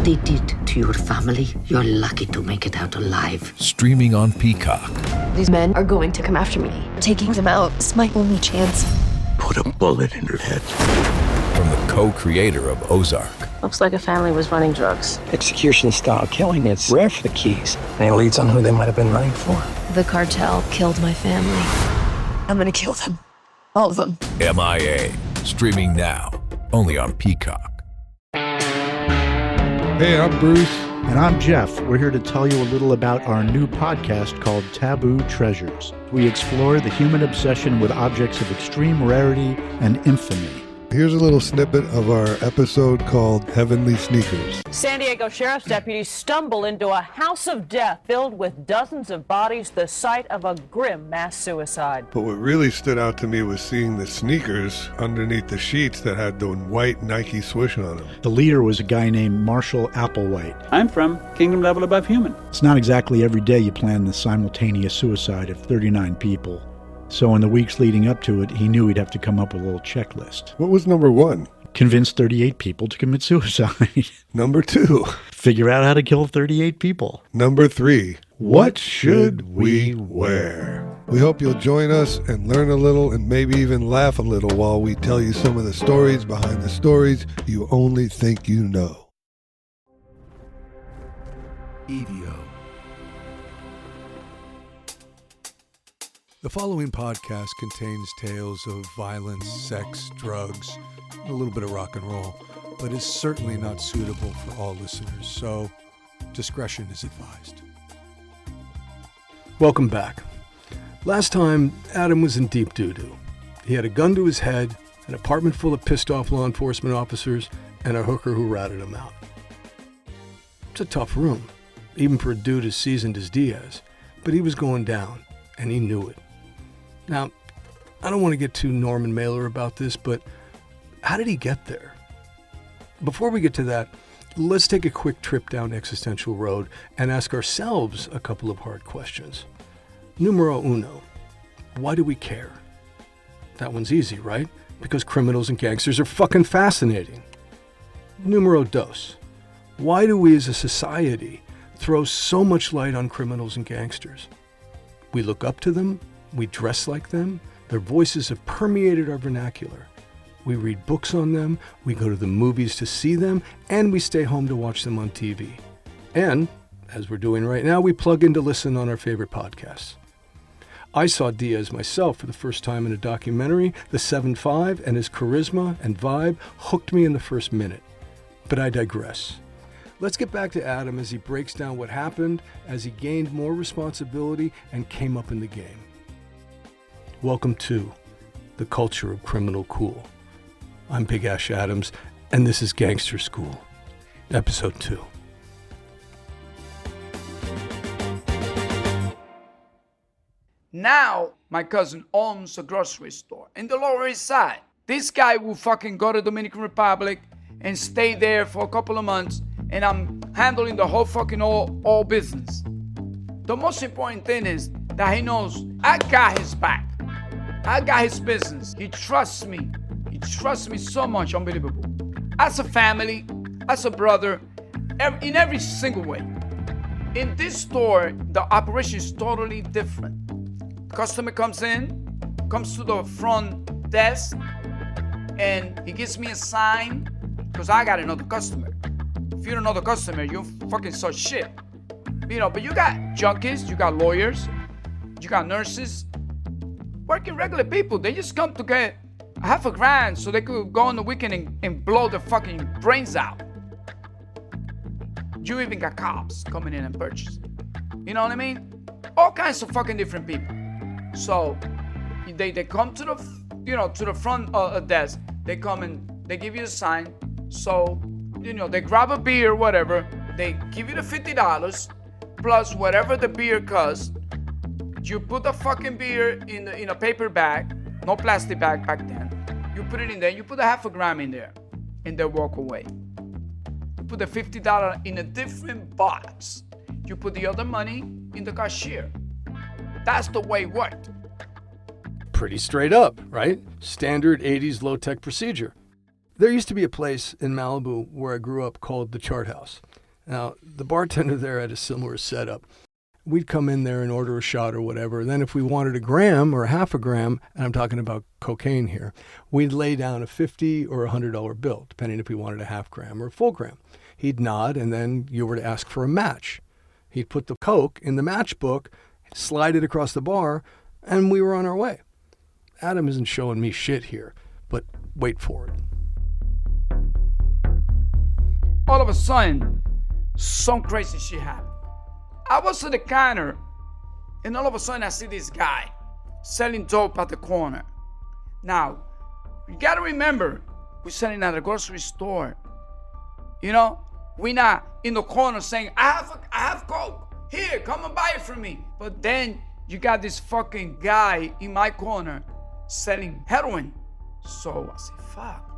what they did to your family, you're lucky to make it out alive. Streaming on Peacock. These men are going to come after me. Taking them out is my only chance. Put a bullet in her head. From the co-creator of Ozark. Looks like a family was running drugs. Execution-style killing, it's rare for the keys. And it leads on who they might have been running for. The cartel killed my family. I'm gonna kill them. All of them. MIA. Streaming now. Only on Peacock. Hey, I'm Bruce. And I'm Jeff. We're here to tell you a little about our new podcast called Taboo Treasures. We explore the human obsession with objects of extreme rarity and infamy. Here's a little snippet of our episode called Heavenly Sneakers. San Diego Sheriff's deputies stumble into a house of death filled with dozens of bodies, the site of a grim mass suicide. But what really stood out to me was seeing the sneakers underneath the sheets that had the white Nike swoosh on them. The leader was a guy named Marshall Applewhite. I'm from Kingdom Level Above Human. It's not exactly every day you plan the simultaneous suicide of 39 people. So in the weeks leading up to it, he knew he'd have to come up with a little checklist. What was number one? Convince 38 people to commit suicide. Number two? Figure out how to kill 38 people. Number three? What should we wear? We hope you'll join us and learn a little and maybe even laugh a little while we tell you some of the stories behind the stories you only think you know. EVO. The following podcast contains tales of violence, sex, drugs, and a little bit of rock and roll, but is certainly not suitable for all listeners, so discretion is advised. Welcome back. Last time, Adam was in deep doo-doo. He had a gun to his head, an apartment full of pissed-off law enforcement officers, and a hooker who ratted him out. It's a tough room, even for a dude as seasoned as Diaz, but he was going down, and he knew it. Now, I don't want to get too Norman Mailer about this, but how did he get there? Before we get to that, let's take a quick trip down existential road and ask ourselves a couple of hard questions. Numero uno, why do we care? That one's easy, right? Because criminals and gangsters are fucking fascinating. Numero dos, why do we as a society throw so much light on criminals and gangsters? We look up to them. We dress like them. Their voices have permeated our vernacular. We read books on them, we go to the movies to see them, and we stay home to watch them on TV. And, as we're doing right now, we plug in to listen on our favorite podcasts. I saw Diaz myself for the first time in a documentary. The 7'5", and his charisma and vibe hooked me in the first minute. But I digress. Let's get back to Adam as he breaks down what happened as he gained more responsibility and came up in the game. Welcome to The Culture of Criminal Cool. I'm Big Ash Adams, and this is Gangster School, Episode 2. Now, my cousin owns a grocery store in the Lower East Side. This guy will fucking go to Dominican Republic and stay there for a couple of months, and I'm handling the whole fucking all business. The most important thing is that he knows I got his back. I got his business. He trusts me. He trusts me so much, unbelievable. As a family, as a brother, in every single way. In this store, the operation is totally different. Customer comes to the front desk, and he gives me a sign, because I got another customer. If you're another customer, you fucking such shit. You know, but you got junkies, you got lawyers, you got nurses, working regular people. They just come to get $500 so they could go on the weekend and blow their fucking brains out. You even got cops coming in and purchasing. You know what I mean? All kinds of fucking different people. So they come to the front desk. They come and they give you a sign. So they grab a beer, whatever. They give you the $50 plus whatever the beer costs. You put the fucking beer in a paper bag, no plastic bag back then. You put it in there, you put $500 in there, and they walk away. You put the $50 in a different box. You put the other money in the cashier. That's the way it worked. Pretty straight up, right? Standard 80s low-tech procedure. There used to be a place in Malibu where I grew up called the Chart House. Now, the bartender there had a similar setup. We'd come in there and order a shot or whatever. Then if we wanted a gram or a half a gram, and I'm talking about cocaine here, we'd lay down a $50 or $100 bill, depending if we wanted a half gram or a full gram. He'd nod, and then you were to ask for a match. He'd put the Coke in the matchbook, slide it across the bar, and we were on our way. Adam isn't showing me shit here, but wait for it. All of a sudden, some crazy shit happened. I was at the counter, and all of a sudden I see this guy selling dope at the corner. Now, you gotta remember, we're selling at a grocery store. You know, we're not in the corner saying, I have Coke, here, come and buy it from me. But then you got this fucking guy in my corner selling heroin. So I said, fuck.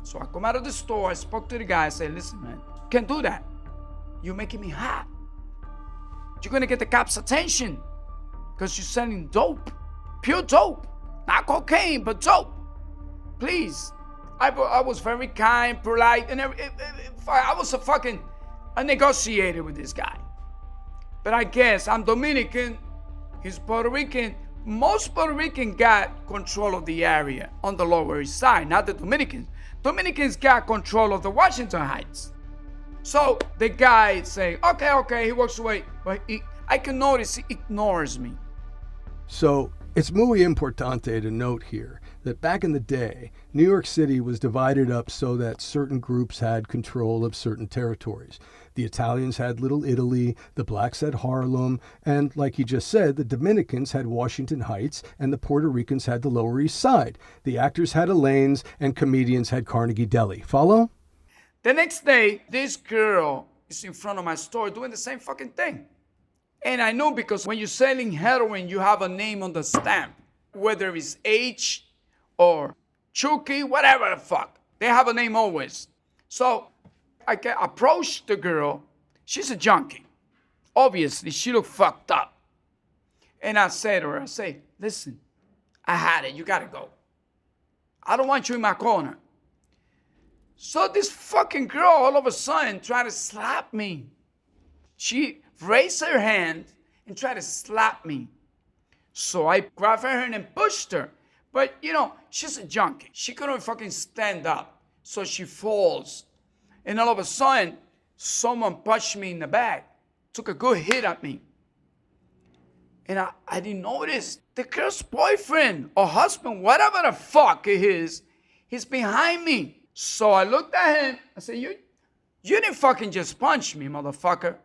So I come out of the store, I spoke to the guy, I said, listen, man, you can't do that. You're making me hot. You're gonna get the cops' attention because you're selling dope, pure dope, not cocaine, but dope. Please. I was very kind, polite, and I was a negotiator with this guy. But I guess I'm Dominican, he's Puerto Rican. Most Puerto Rican got control of the area on the Lower East Side, not the Dominicans. Dominicans got control of the Washington Heights. So the guy say, okay, he walks away. But I can notice he ignores me. So it's muy importante to note here that back in the day, New York City was divided up so that certain groups had control of certain territories. The Italians had Little Italy, the blacks had Harlem, and like you just said, the Dominicans had Washington Heights, and the Puerto Ricans had the Lower East Side. The actors had Elaine's, and comedians had Carnegie Deli. Follow? The next day, this girl is in front of my store doing the same fucking thing. And I know because when you're selling heroin, you have a name on the stamp, whether it's H or Chucky, whatever the fuck. They have a name always. So I approached the girl. She's a junkie. Obviously, she looked fucked up. And I said to her, listen, I had it. You gotta go. I don't want you in my corner. So this fucking girl all of a sudden tried to slap me. She raised her hand and tried to slap me. So I grabbed her hand and pushed her. But, you know, she's a junkie. She couldn't fucking stand up. So she falls. And all of a sudden, someone punched me in the back. Took a good hit at me. And I didn't notice. The girl's boyfriend or husband, whatever the fuck it is, he's behind me. So I looked at him. I said, you didn't fucking just punch me, motherfucker.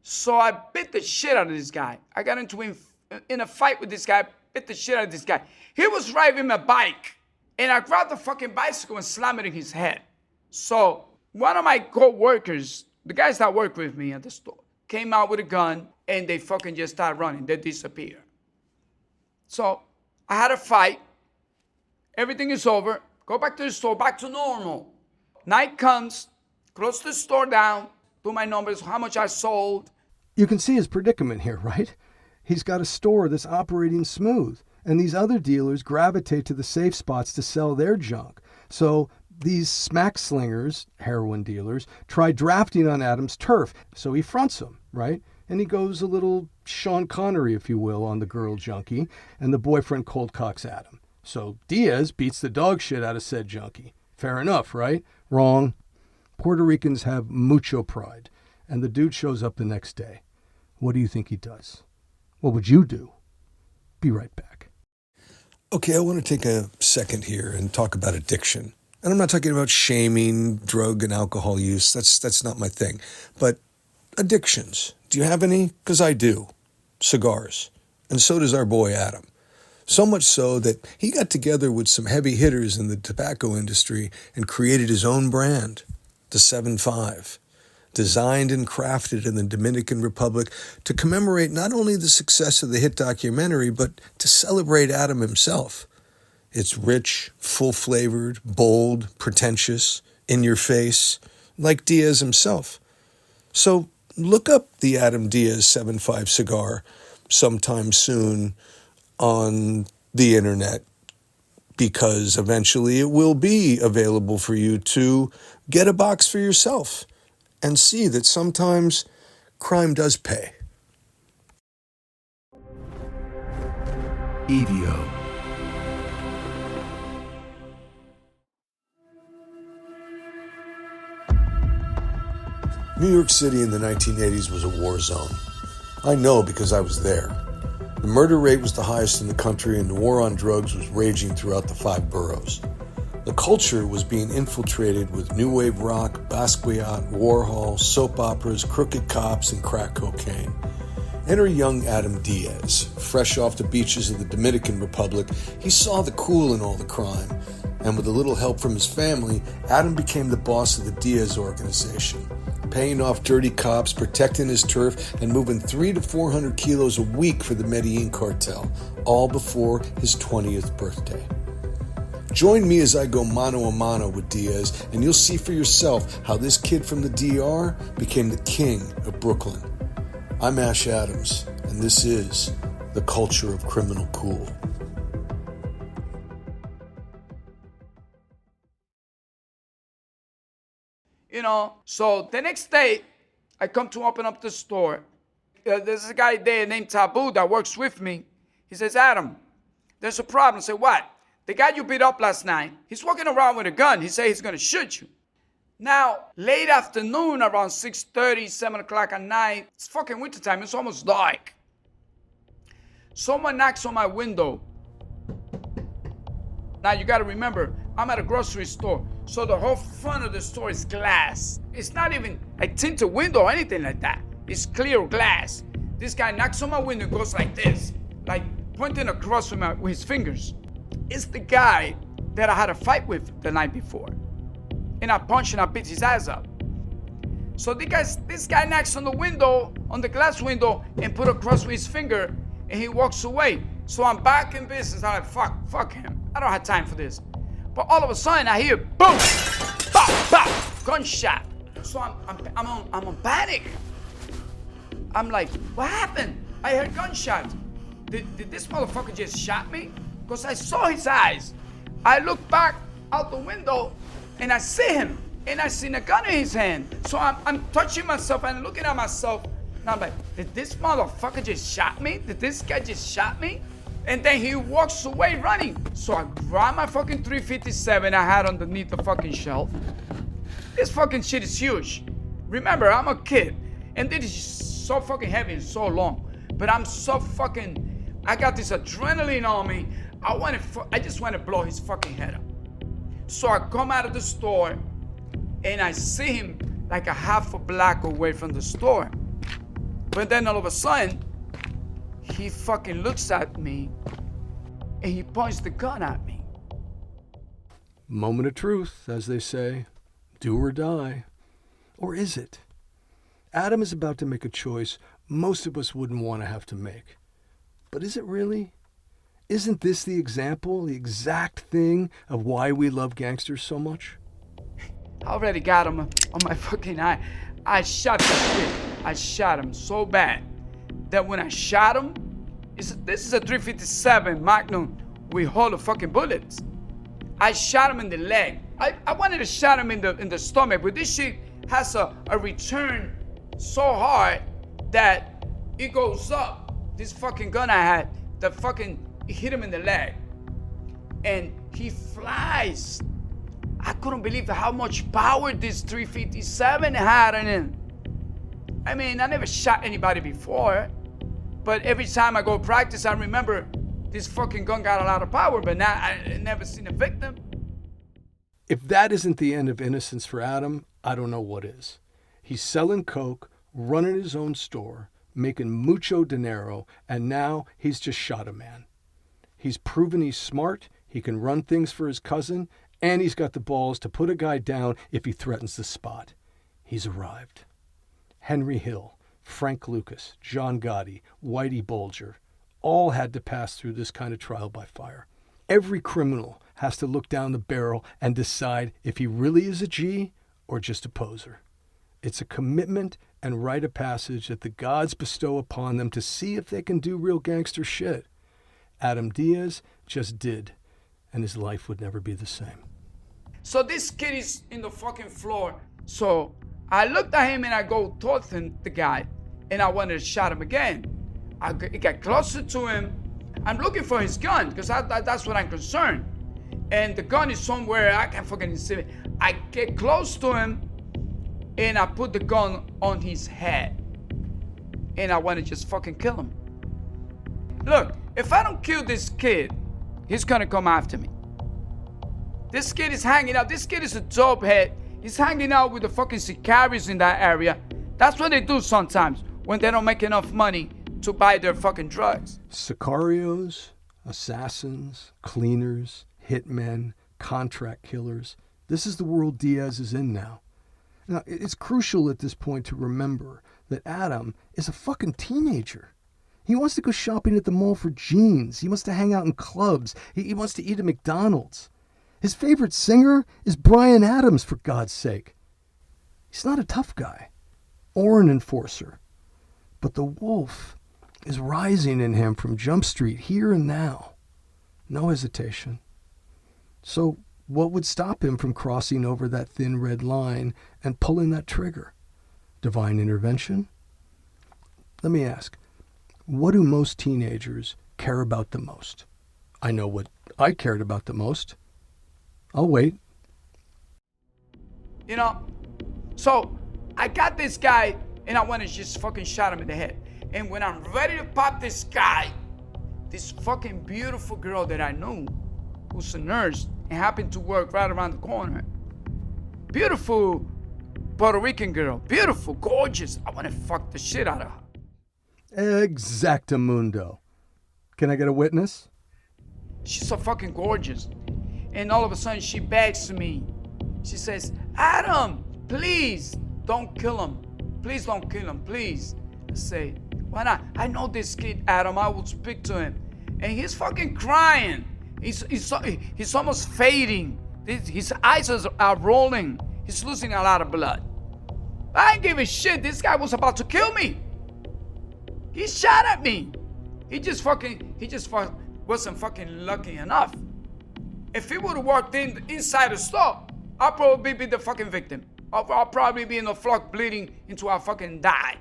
So I bit the shit out of this guy. I got in a fight with this guy, bit the shit out of this guy. He was riding a bike, and I grabbed the fucking bicycle and slammed it in his head. So one of my co-workers, the guys that work with me at the store, came out with a gun, and they fucking just started running. They disappeared. So I had a fight. Everything is over. Go back to the store, back to normal. Night comes, close the store down, do my numbers, how much I sold. You can see his predicament here, right? He's got a store that's operating smooth, and these other dealers gravitate to the safe spots to sell their junk. So these smack slingers, heroin dealers, try drafting on Adam's turf, so he fronts them, right? And he goes a little Sean Connery, if you will, on the girl junkie, and the boyfriend cold cocks Adam. So Diaz beats the dog shit out of said junkie. Fair enough, right? Wrong. Puerto Ricans have mucho pride, and the dude shows up the next day. What do you think he does? What would you do? Be right back. Okay, I want to take a second here and talk about addiction. And I'm not talking about shaming drug and alcohol use. That's not my thing. But addictions. Do you have any? Because I do. Cigars. And so does our boy Adam. So much so that he got together with some heavy hitters in the tobacco industry and created his own brand, the 7.5, designed and crafted in the Dominican Republic to commemorate not only the success of the hit documentary, but to celebrate Adam himself. It's rich, full-flavored, bold, pretentious, in your face, like Diaz himself. So look up the Adam Diaz 7.5 cigar sometime soon on the internet, because eventually it will be available for you to get a box for yourself and see that sometimes crime does pay. EDO. New York City in the 1980s was a war zone. I know because I was there. The murder rate was the highest in the country, and the war on drugs was raging throughout the 5 boroughs. The culture was being infiltrated with new wave rock, Basquiat, Warhol, soap operas, crooked cops, and crack cocaine. Enter young Adam Diaz. Fresh off the beaches of the Dominican Republic, he saw the cool in all the crime. And with a little help from his family, Adam became the boss of the Diaz organization, paying off dirty cops, protecting his turf, and moving 300 to 400 kilos a week for the Medellin cartel, all before his 20th birthday. Join me as I go mano a mano with Diaz, and you'll see for yourself how this kid from the DR became the king of Brooklyn. I'm Ash Adams, and this is The Culture of Criminal Cool. So the next day, I come to open up the store. There's a guy there named Taboo that works with me. He says, Adam, there's a problem. I say, what? The guy you beat up last night, he's walking around with a gun. He said he's going to shoot you. Now, late afternoon, around 6:30, 7 o'clock at night, it's fucking wintertime. It's almost dark. Someone knocks on my window. Now, you got to remember, I'm at a grocery store. So the whole front of the store is glass. It's not even a tinted window or anything like that. It's clear glass. This guy knocks on my window and goes like this, like pointing across with his fingers. It's the guy that I had a fight with the night before. And I punched and I beat his ass up. So this guy knocks on the window, on the glass window, and put across with his finger, and he walks away. So I'm back in business. I'm like, fuck him. I don't have time for this. But all of a sudden I hear boom, bop, bop, gunshot. So I'm on panic. I'm like, what happened? I heard gunshots. Did this motherfucker just shot me? Because I saw his eyes. I look back out the window and I see him, and I seen a gun in his hand. So I'm touching myself and looking at myself, and I'm like, did this motherfucker just shot me? Did this guy just shot me? And then he walks away running. So I grab my fucking 357 I had underneath the fucking shelf. This fucking shit is huge. Remember, I'm a kid, and this is so fucking heavy and so long. But I'm so fucking, I got this adrenaline on me. I just want to blow his fucking head up. So I come out of the store, and I see him like a half a block away from the store. But then all of a sudden, he fucking looks at me, and he points the gun at me. Moment of truth, as they say. Do or die. Or is it? Adam is about to make a choice most of us wouldn't want to have to make. But is it really? Isn't this the example, the exact thing of why we love gangsters so much? I already got him on my fucking eye. I shot that kid. I shot him so bad that when I shot him, this is a 357 Magnum with whole of fucking bullets. I shot him in the leg. I wanted to shot him in the stomach, but this shit has a return so hard that it goes up. This fucking gun I had, it hit him in the leg. And he flies. I couldn't believe how much power this 357 had in him. I mean, I never shot anybody before, but every time I go practice, I remember this fucking gun got a lot of power, but now I never seen a victim. If that isn't the end of innocence for Adam, I don't know what is. He's selling coke, running his own store, making mucho dinero, and now he's just shot a man. He's proven he's smart, he can run things for his cousin, and he's got the balls to put a guy down if he threatens the spot. He's arrived. Henry Hill, Frank Lucas, John Gotti, Whitey Bulger, all had to pass through this kind of trial by fire. Every criminal has to look down the barrel and decide if he really is a G or just a poser. It's a commitment and rite of passage that the gods bestow upon them to see if they can do real gangster shit. Adam Diaz just did. and his life would never be the same. So this kid is in the fucking floor. So I looked at him and I go towards him, the guy, and I wanted to shot him again. I got closer to him. I'm looking for his gun because that's what I'm concerned. And the gun is somewhere, I can't fucking see it. I get close to him and I put the gun on his head. And I want to just fucking kill him. Look, if I don't kill this kid, he's gonna come after me. This kid is hanging out. This kid is a dope head. He's hanging out with the fucking sicarios in that area. That's what they do sometimes when they don't make enough money to buy their fucking drugs. Sicarios, assassins, cleaners, hitmen, contract killers. This is the world Diaz is in now. Now, it's crucial at this point to remember that Adam is a fucking teenager. He wants to go shopping at the mall for jeans. He wants to hang out in clubs. He wants to eat at McDonald's. His favorite singer is Bryan Adams, for God's sake. He's not a tough guy or an enforcer. But the wolf is rising in him from Jump Street here and now. No hesitation. So what would stop him from crossing over that thin red line and pulling that trigger? Divine intervention? Let me ask, what do most teenagers care about the most? I know what I cared about the most. I'll wait. You know, so I got this guy and I want to just fucking shot him in the head. And when I'm ready to pop this guy, this fucking beautiful girl that I knew, who's a nurse and happened to work right around the corner. Beautiful Puerto Rican girl. Beautiful, gorgeous. I want to fuck the shit out of her. Exactamundo. Can I get a witness? She's so fucking gorgeous. And all of a sudden she begs me. She says, Adam, please don't kill him. Please don't kill him, please. I say, why not? I know this kid, Adam. I will speak to him. And he's fucking crying. He's almost fading. His eyes are rolling. He's losing a lot of blood. I ain't give a shit. This guy was about to kill me. He shot at me. He just wasn't fucking lucky enough. If he would have walked inside the store, I'll probably be the fucking victim. I'll probably be in the flock bleeding until I fucking die.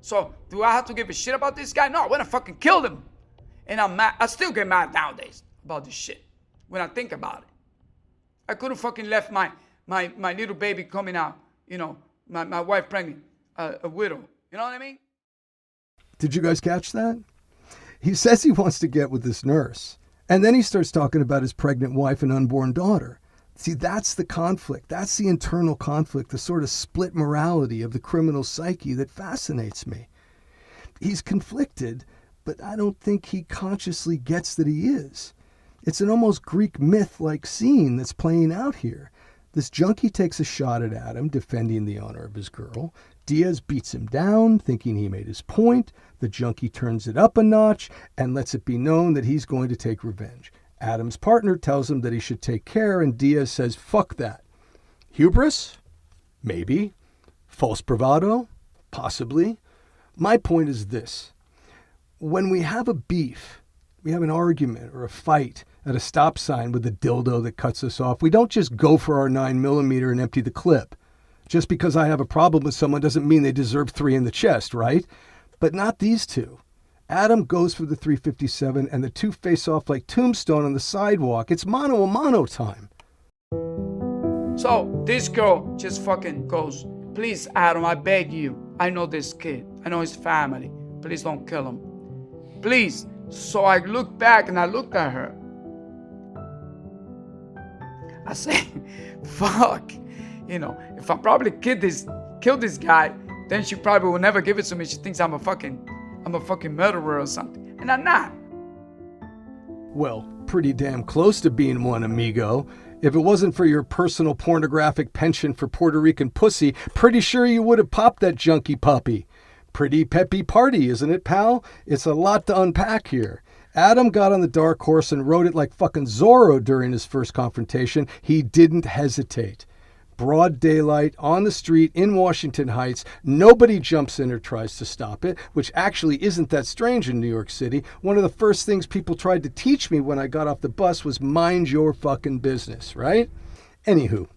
So, do I have to give a shit about this guy? No, I want to fucking kill him. And I'm mad. I still get mad nowadays about this shit when I think about it. I could have fucking left my little baby coming out, you know, my wife pregnant, a widow. You know what I mean? Did you guys catch that? He says he wants to get with this nurse. And then he starts talking about his pregnant wife and unborn daughter. See, that's the conflict. That's the internal conflict, the sort of split morality of the criminal psyche that fascinates me. He's conflicted, but I don't think he consciously gets that he is. It's an almost Greek myth-like scene that's playing out here. This junkie takes a shot at Adam, defending the honor of his girl. Diaz beats him down, thinking he made his point. The junkie turns it up a notch and lets it be known that he's going to take revenge. Adam's partner tells him that he should take care, and Diaz says, fuck that. Hubris? Maybe. False bravado? Possibly. My point is this. When we have a beef, we have an argument or a fight at a stop sign with a dildo that cuts us off, we don't just go for our 9mm and empty the clip. Just because I have a problem with someone doesn't mean they deserve 3 in the chest, right? But not these two. Adam goes for the .357 and the two face off like Tombstone on the sidewalk. It's mano a mano time. So this girl just fucking goes, please, Adam, I beg you. I know this kid. I know his family. Please don't kill him. Please. So I looked back and I looked at her. I said, fuck. You know, if I probably kill this guy, then she probably will never give it to me. She thinks I'm a fucking murderer or something. And I'm not. Well, pretty damn close to being one, amigo. If it wasn't for your personal pornographic penchant for Puerto Rican pussy, pretty sure you would have popped that junkie puppy. Pretty peppy party, isn't it, pal? It's a lot to unpack here. Adam got on the dark horse and rode it like fucking Zorro during his first confrontation. He didn't hesitate. broad daylight, on the street in Washington Heights. Nobody jumps in or tries to stop it, which actually isn't that strange in New York City. One of the first things people tried to teach me when I got off the bus was mind your fucking business, right? Anywho,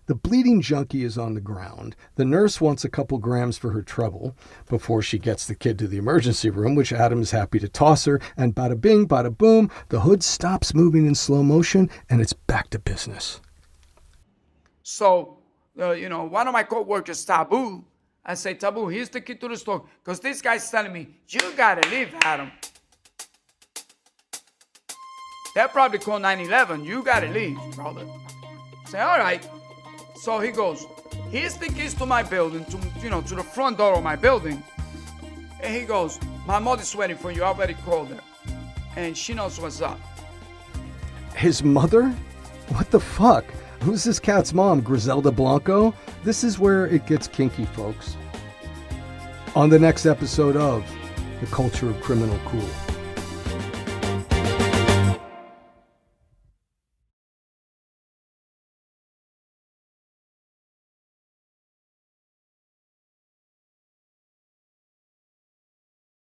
the bleeding junkie is on the ground. The nurse wants a couple grams for her trouble before she gets the kid to the emergency room, which Adam is happy to toss her. And bada bing, bada boom, the hood stops moving in slow motion and it's back to business. So, one of my co-workers, Taboo, I say, Taboo, here's the key to the store. Because this guy's telling me, you gotta leave, Adam. They'll probably call 911. You gotta leave, brother. Say, all right. So he goes, here's the keys to my building, to the front door of my building. And he goes, my mother's waiting for you. I already called her. And she knows what's up. His mother? What the fuck? Who's this cat's mom, Griselda Blanco? This is where it gets kinky, folks. On the next episode of The Culture of Criminal Cool.